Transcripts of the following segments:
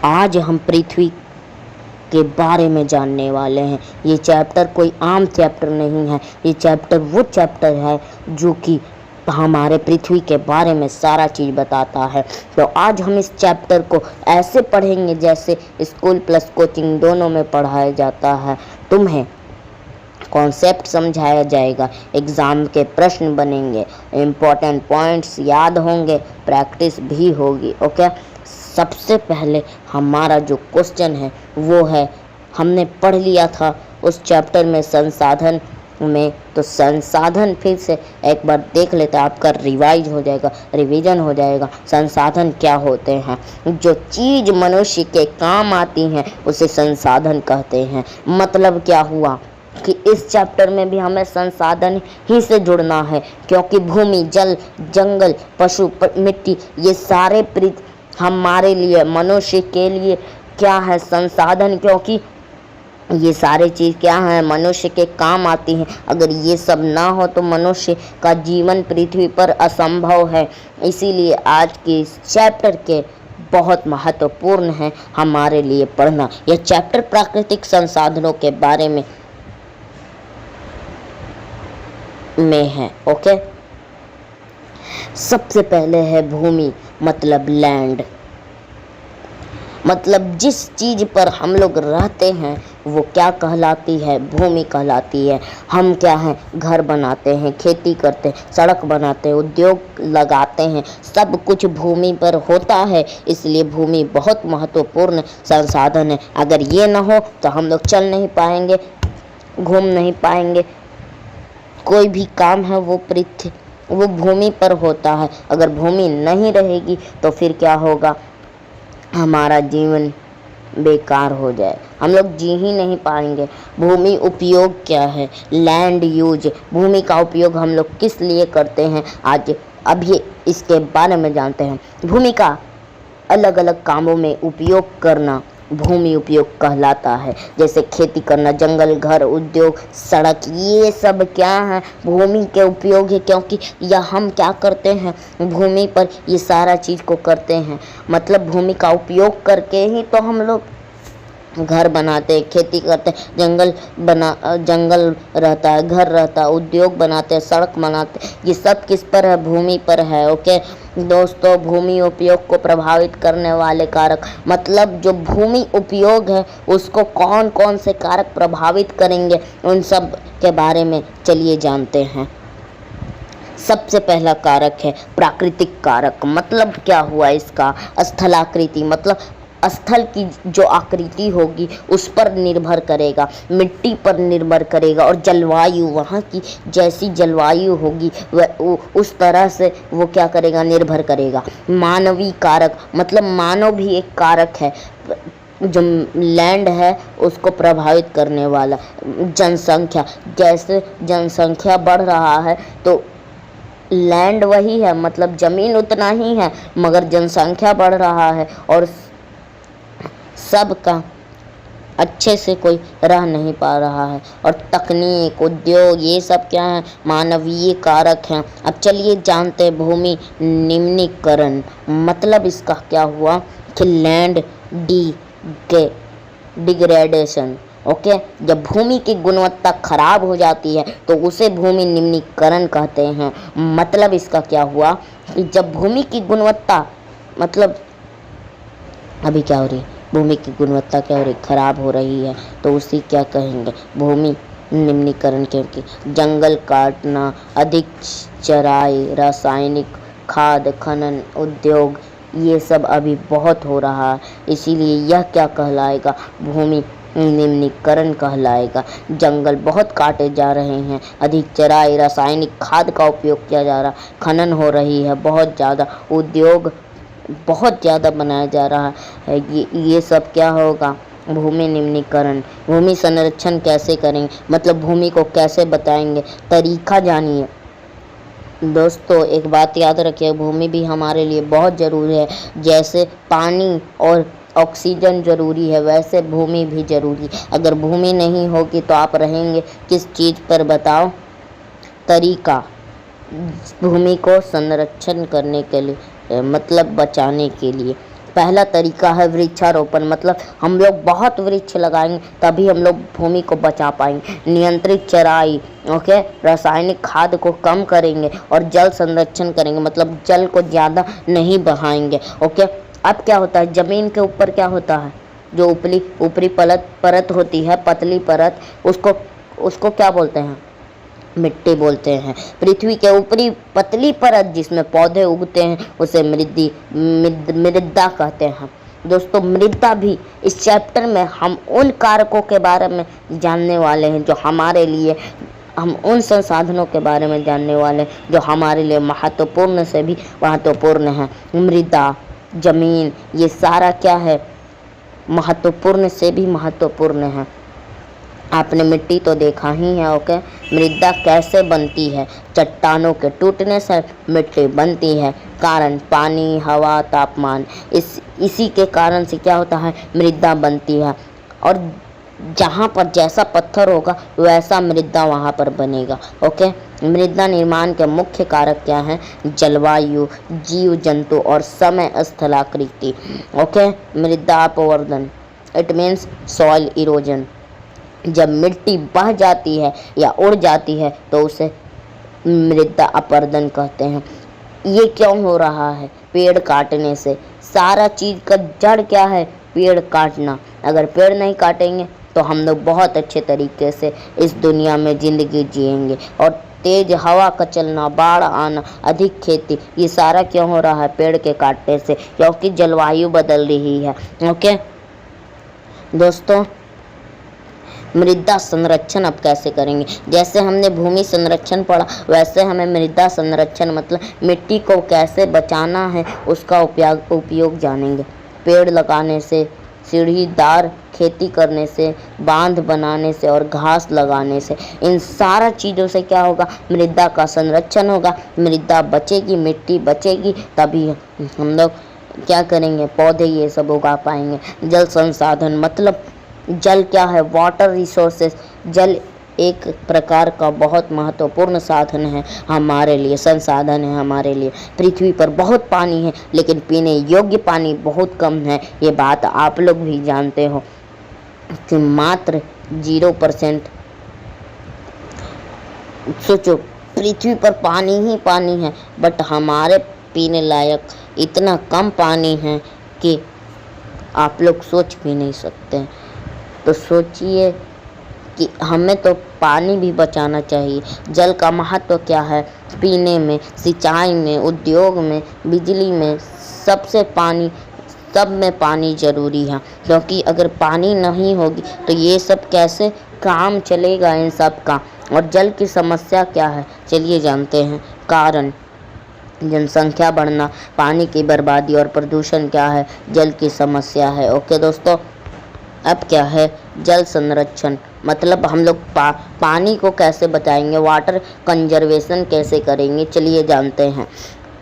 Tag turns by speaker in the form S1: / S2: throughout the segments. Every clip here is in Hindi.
S1: आज हम पृथ्वी के बारे में जानने वाले हैं। ये चैप्टर कोई आम चैप्टर नहीं है, ये चैप्टर वो चैप्टर है जो कि हमारे पृथ्वी के बारे में सारा चीज़ बताता है। तो आज हम इस चैप्टर को ऐसे पढ़ेंगे जैसे स्कूल प्लस कोचिंग दोनों में पढ़ाया जाता है। तुम्हें कॉन्सेप्ट समझाया जाएगा, एग्ज़ाम के प्रश्न बनेंगे, इम्पोर्टेंट पॉइंट्स याद होंगे, प्रैक्टिस भी होगी। ओके, सबसे पहले हमारा जो क्वेश्चन है वो है, हमने पढ़ लिया था उस चैप्टर में संसाधन में, तो संसाधन फिर से एक बार देख लेते हैं, आपका रिवाइज हो जाएगा, रिवीजन हो जाएगा। संसाधन क्या होते हैं? जो चीज़ मनुष्य के काम आती हैं उसे संसाधन कहते हैं। मतलब क्या हुआ कि इस चैप्टर में भी हमें संसाधन ही से जुड़ना है, क्योंकि भूमि, जल, जंगल, पशु, मिट्टी, ये सारे हमारे लिए, मनुष्य के लिए क्या है? संसाधन, क्योंकि ये सारे चीज़ क्या है? मनुष्य के काम आती हैं। अगर ये सब ना हो तो मनुष्य का जीवन पृथ्वी पर असंभव है। इसीलिए आज के इस चैप्टर के बहुत महत्वपूर्ण है हमारे लिए पढ़ना। यह चैप्टर प्राकृतिक संसाधनों के बारे में है। ओके, सबसे पहले है भूमि, मतलब लैंड। मतलब जिस चीज़ पर हम लोग रहते हैं वो क्या कहलाती है? भूमि कहलाती है। हम क्या हैं? घर बनाते हैं, खेती करते हैं, सड़क बनाते हैं, उद्योग लगाते हैं, सब कुछ भूमि पर होता है। इसलिए भूमि बहुत महत्वपूर्ण संसाधन है। अगर ये ना हो तो हम लोग चल नहीं पाएंगे, घूम नहीं पाएंगे, कोई भी काम है वो भूमि पर होता है। अगर भूमि नहीं रहेगी तो फिर क्या होगा? हमारा जीवन बेकार हो जाए, हम लोग जी ही नहीं पाएंगे। भूमि उपयोग क्या है? लैंड यूज, भूमि का उपयोग हम लोग किस लिए करते हैं आज अभी इसके बारे में जानते हैं। भूमि का अलग अलग कामों में उपयोग करना भूमि उपयोग कहलाता है। जैसे खेती करना, जंगल, घर, उद्योग, सड़क, ये सब क्या है? भूमि के उपयोग है, क्योंकि यह हम क्या करते हैं? भूमि पर ये सारा चीज़ को करते हैं। मतलब भूमि का उपयोग करके ही तो हम लोग घर बनाते, खेती करते, जंगल रहता है, घर रहता है, उद्योग बनाते हैं, सड़क बनाते, ये सब किस पर है? भूमि पर है। ओके दोस्तों, भूमि उपयोग को प्रभावित करने वाले कारक, मतलब जो भूमि उपयोग है उसको कौन कौन से कारक प्रभावित करेंगे, उन सब के बारे में चलिए जानते हैं। सबसे पहला कारक है प्राकृतिक कारक। मतलब क्या हुआ इसका? स्थलाकृति, मतलब स्थल की जो आकृति होगी उस पर निर्भर करेगा, मिट्टी पर निर्भर करेगा, और जलवायु, वहाँ की जैसी जलवायु होगी वह उस तरह से वो क्या करेगा? निर्भर करेगा। मानवीय कारक, मतलब मानव भी एक कारक है जो लैंड है उसको प्रभावित करने वाला। जनसंख्या, जैसे जनसंख्या बढ़ रहा है तो लैंड वही है, मतलब ज़मीन उतना ही है मगर जनसंख्या बढ़ रहा है और सबका अच्छे से कोई रह नहीं पा रहा है। और तकनीक, उद्योग, ये सब क्या है? मानवीय कारक हैं। अब चलिए जानते हैं भूमि निम्नीकरण। मतलब इसका क्या हुआ कि लैंड डिग्रेडेशन। ओके, जब भूमि की गुणवत्ता खराब हो जाती है तो उसे भूमि निम्नीकरण कहते हैं। मतलब इसका क्या हुआ कि जब भूमि की गुणवत्ता, मतलब अभी क्या हो रही है? भूमि की गुणवत्ता क्या हो रही? खराब हो रही है, तो उसी क्या कहेंगे? भूमि निम्नीकरण। क्योंकि जंगल काटना, अधिक चराई, रासायनिक खाद, खनन, उद्योग, ये सब अभी बहुत हो रहा है। इसीलिए यह क्या कहलाएगा? भूमि निम्नीकरण कहलाएगा। जंगल बहुत काटे जा रहे हैं, अधिक चराई, रासायनिक खाद का उपयोग किया जा रहा, खनन हो रही है बहुत ज़्यादा, उद्योग बहुत ज़्यादा बनाया जा रहा है। ये सब क्या होगा? भूमि निम्नीकरण। भूमि संरक्षण कैसे करेंगे, मतलब भूमि को कैसे बताएंगे? तरीका जानिए। दोस्तों एक बात याद रखिए, भूमि भी हमारे लिए बहुत ज़रूरी है। जैसे पानी और ऑक्सीजन ज़रूरी है वैसे भूमि भी ज़रूरी। अगर भूमि नहीं होगी तो आप रहेंगे किस चीज़ पर? बताओ। तरीका, भूमि को संरक्षण करने के लिए, मतलब बचाने के लिए पहला तरीका है वृक्षारोपण, मतलब हम लोग बहुत वृक्ष लगाएंगे तभी हम लोग भूमि को बचा पाएंगे। नियंत्रित चराई, ओके, रासायनिक खाद को कम करेंगे और जल संरक्षण करेंगे, मतलब जल को ज़्यादा नहीं बहाएंगे। ओके, अब क्या होता है, ज़मीन के ऊपर क्या होता है, जो ऊपरी परत होती है, पतली परत, उसको क्या बोलते हैं, मिट्टी बोलते हैं। पृथ्वी के ऊपरी पतली परत जिसमें पौधे उगते हैं उसे मृदा कहते हैं। दोस्तों, मृदा भी इस चैप्टर में हम उन कारकों के बारे में जानने वाले हैं जो हमारे लिए, हम उन संसाधनों के बारे में जानने वाले हैं जो हमारे लिए महत्वपूर्ण से भी महत्वपूर्ण है। मृदा, जमीन, ये सारा क्या है, महत्वपूर्ण से भी महत्वपूर्ण है। आपने मिट्टी तो देखा ही है। ओके, मृदा कैसे बनती है, चट्टानों के टूटने से मिट्टी बनती है। कारण पानी, हवा, तापमान, इसी के कारण से क्या होता है, मृदा बनती है। और जहाँ पर जैसा पत्थर होगा वैसा मृदा वहाँ पर बनेगा। ओके, मृदा निर्माण के मुख्य कारक क्या हैं, जलवायु, जीव जंतु और समय स्थलाकृति। ओके, मृदा अपवर्तन, इट मीन्स सॉइल इरोजन। जब मिट्टी बह जाती है या उड़ जाती है तो उसे मृदा अपरदन कहते हैं। ये क्यों हो रहा है, पेड़ काटने से। सारा चीज़ का जड़ क्या है, पेड़ काटना। अगर पेड़ नहीं काटेंगे तो हम लोग बहुत अच्छे तरीके से इस दुनिया में ज़िंदगी जिएंगे। और तेज हवा का चलना, बाढ़ आना, अधिक खेती, ये सारा क्यों हो रहा है, पेड़ के काटने से, क्योंकि जलवायु बदल रही है। ओके दोस्तों, मृदा संरक्षण अब कैसे करेंगे। जैसे हमने भूमि संरक्षण पढ़ा वैसे हमें मृदा संरक्षण मतलब मिट्टी को कैसे बचाना है उसका उपयोग जानेंगे। पेड़ लगाने से, सीढ़ीदार खेती करने से, बांध बनाने से और घास लगाने से, इन सारा चीज़ों से क्या होगा, मृदा का संरक्षण होगा। मृदा बचेगी, मिट्टी बचेगी, तभी हम लोग क्या करेंगे, पौधे ये सब उगा पाएंगे। जल संसाधन मतलब जल क्या है, वाटर रिसोर्सेस। जल एक प्रकार का बहुत महत्वपूर्ण साधन है हमारे लिए, संसाधन है हमारे लिए। पृथ्वी पर बहुत पानी है लेकिन पीने योग्य पानी बहुत कम है। ये बात आप लोग भी जानते हो कि मात्र 0%, सोचो पृथ्वी पर पानी ही पानी है, बट हमारे पीने लायक इतना कम पानी है कि आप लोग सोच भी नहीं सकते। तो सोचिए कि हमें तो पानी भी बचाना चाहिए। जल का महत्व क्या है, पीने में, सिंचाई में, उद्योग में, बिजली में, सब में पानी ज़रूरी है। क्योंकि अगर पानी नहीं होगी तो ये सब कैसे काम चलेगा इन सब का। और जल की समस्या क्या है, चलिए जानते हैं। कारण जनसंख्या बढ़ना, पानी की बर्बादी और प्रदूषण क्या है, जल की समस्या है। ओके दोस्तों, अब क्या है, जल संरक्षण मतलब हम लोग पानी को कैसे बचाएंगे, वाटर कंजर्वेशन कैसे करेंगे, चलिए जानते हैं।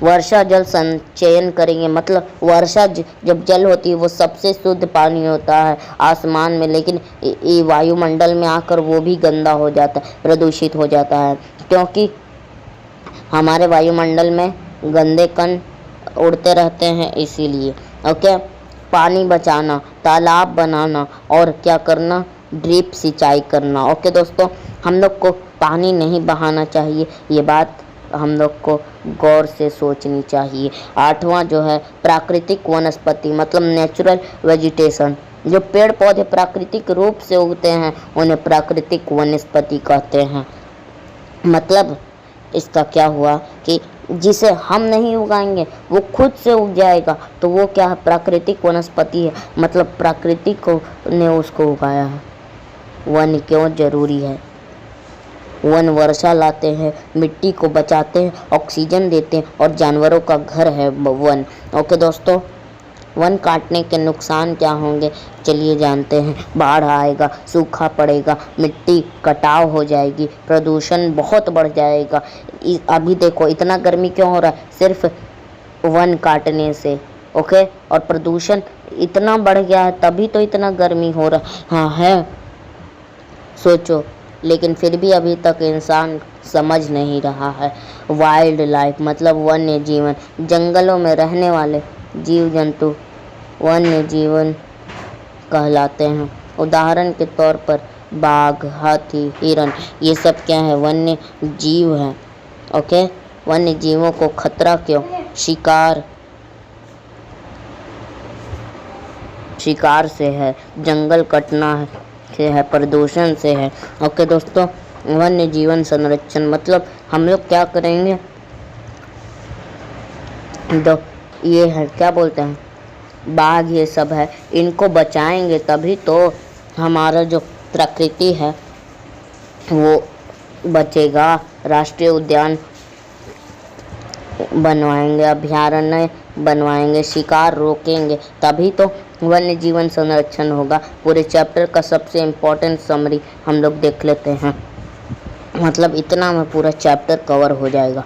S1: वर्षा जल संचयन करेंगे, मतलब वर्षा जब जल होती है वो सबसे शुद्ध पानी होता है आसमान में, लेकिन ये वायुमंडल में आकर वो भी गंदा हो जाता है, प्रदूषित हो जाता है, क्योंकि हमारे वायुमंडल में गंदे कण उड़ते रहते हैं इसीलिए। ओके, पानी बचाना, तालाब बनाना और क्या करना, ड्रिप सिंचाई करना। ओके दोस्तों, हम लोग को पानी नहीं बहाना चाहिए, ये बात हम लोग को गौर से सोचनी चाहिए। 8वां जो है प्राकृतिक वनस्पति मतलब नेचुरल वेजिटेशन। जो पेड़ पौधे प्राकृतिक रूप से उगते हैं उन्हें प्राकृतिक वनस्पति कहते हैं। मतलब इसका क्या हुआ कि जिसे हम नहीं उगाएंगे वो खुद से उग जाएगा, तो वो क्या है, प्राकृतिक वनस्पति है। मतलब प्राकृतिक ने उसको उगाया है। वन क्यों जरूरी है, वन वर्षा लाते हैं, मिट्टी को बचाते हैं, ऑक्सीजन देते हैं और जानवरों का घर है वन। ओके दोस्तों, वन काटने के नुकसान क्या होंगे, चलिए जानते हैं। बाढ़ आएगा, सूखा पड़ेगा, मिट्टी कटाव हो जाएगी, प्रदूषण बहुत बढ़ जाएगा। अभी देखो इतना गर्मी क्यों हो रहा है, सिर्फ वन काटने से। ओके, और प्रदूषण इतना बढ़ गया है तभी तो इतना गर्मी हो रहा है, सोचो। लेकिन फिर भी अभी तक इंसान समझ नहीं रहा है। वाइल्ड लाइफ मतलब वन्य जीवन, जंगलों में रहने वाले जीव जंतु वन्य जीवन कहलाते हैं। उदाहरण के तौर पर बाघ, हाथी, हिरण, ये सब क्या है? वन्य जीव है। ओके, वन्य जीवों को खतरा क्यों? शिकार से है, जंगल कटना से है, प्रदूषण से है। ओके दोस्तों, वन्य जीवन संरक्षण मतलब हम लोग क्या करेंगे? तो ये है, क्या बोलते हैं, बाघ, ये सब है, इनको बचाएंगे तभी तो हमारा जो प्रकृति है वो बचेगा। राष्ट्रीय उद्यान बनवाएंगे, अभयारण्य बनवाएंगे, शिकार रोकेंगे, तभी तो वन्य जीवन संरक्षण होगा। पूरे चैप्टर का सबसे इम्पोर्टेंट समरी हम लोग देख लेते हैं। मतलब इतना में पूरा चैप्टर कवर हो जाएगा।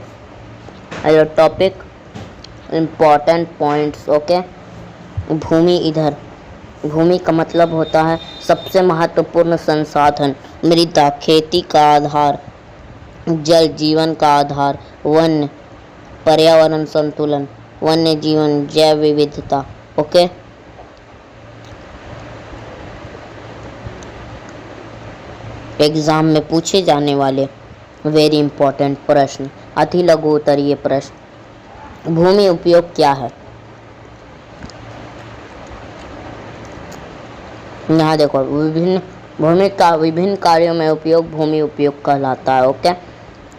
S1: Hello topic, important points. Okay, भूमि इधर, भूमि का मतलब होता है सबसे महत्वपूर्ण संसाधन, मृदा खेती का आधार, जल जीवन का आधार, वन्य पर्यावरण संतुलन, वन्य जीवन जैव विविधता। ओके, एग्जाम में पूछे जाने वाले वेरी इंपॉर्टेंट प्रश्न, अति लघु उत्तरीय प्रश्न। भूमि उपयोग क्या है? यहाँ देखो, भूमि का विभिन्न कार्यों में उपयोग भूमि उपयोग कहलाता है। ओके,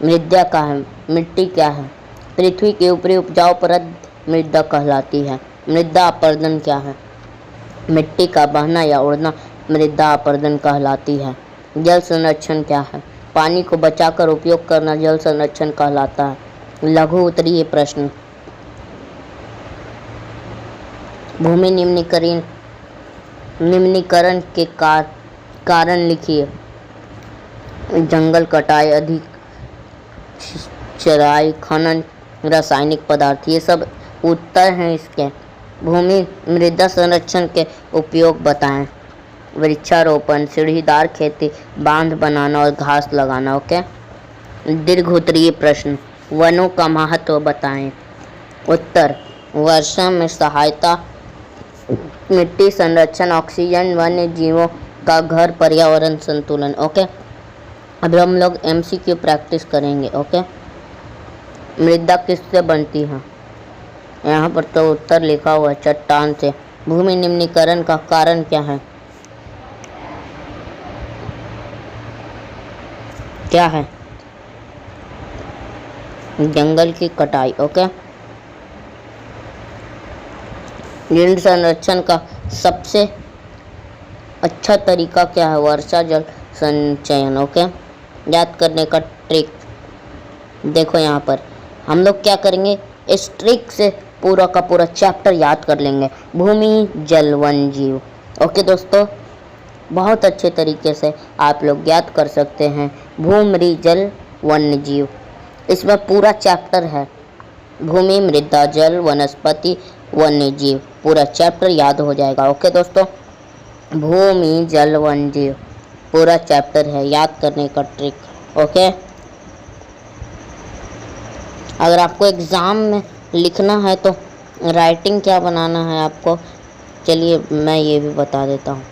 S1: मृदा का है, मिट्टी क्या है? पृथ्वी के ऊपरी उपजाऊ परत मृदा कहलाती है। मृदा अपरदन क्या है? मिट्टी का बहना या उड़ना मृदा अपरदन कहलाती है। जल संरक्षण क्या है? पानी को बचाकर उपयोग करना जल संरक्षण कहलाता है। लघु उत्तरीय प्रश्न, भूमि निम्नीकरण के कारण लिखिए। जंगल कटाई, अधिक चराई, खनन, रासायनिक पदार्थ, ये सब उत्तर हैं इसके। भूमि मृदा संरक्षण के उपयोग बताएं। वृक्षारोपण, सीढ़ीदार खेती, बांध बनाना और घास लगाना। ओके, दीर्घ उत्तरीय प्रश्न, वनों का महत्व बताएं। उत्तर, वर्षा में सहायता, मिट्टी संरक्षण, ऑक्सीजन, वन्य जीवों का घर, पर्यावरण संतुलन। ओके, अब हम लोग MCQ प्रैक्टिस करेंगे। ओके, मृदा किससे बनती है? यहाँ पर तो उत्तर लिखा हुआ है, चट्टान से। भूमि निम्नीकरण का कारण क्या है? क्या है? जंगल की कटाई। ओके, जल संरक्षण का सबसे अच्छा तरीका क्या है? वर्षा जल संचयन। ओके, याद करने का ट्रिक देखो, यहाँ पर हम लोग क्या करेंगे, इस ट्रिक से पूरा का पूरा चैप्टर याद कर लेंगे। भूमि, जल, वन जीव। ओके दोस्तों, बहुत अच्छे तरीके से आप लोग याद कर सकते हैं। भूमि, जल, वन्य जीव, इसमें पूरा चैप्टर है। भूमि, मृदा, जल, वनस्पति, वन्य जीव, पूरा चैप्टर याद हो जाएगा। ओके दोस्तों, भूमि, जल, वन्य जीव पूरा चैप्टर है, याद करने का ट्रिक। ओके, अगर आपको एग्ज़ाम में लिखना है तो राइटिंग क्या बनाना है आपको, चलिए मैं ये भी बता देता हूँ।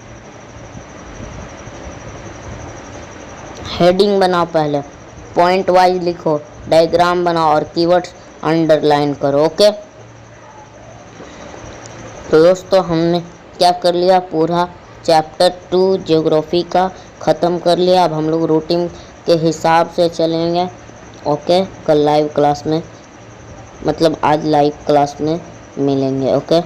S1: हेडिंग बनाओ, पहले पॉइंट वाइज लिखो, डायग्राम बनाओ और कीवर्ड्स अंडरलाइन करो। ओके, तो दोस्तों हमने क्या कर लिया, पूरा चैप्टर 2 ज्योग्राफी का ख़त्म कर लिया। अब हम लोग रूटीन के हिसाब से चलेंगे। ओके, कल लाइव क्लास में, मतलब आज लाइव क्लास में मिलेंगे। ओके।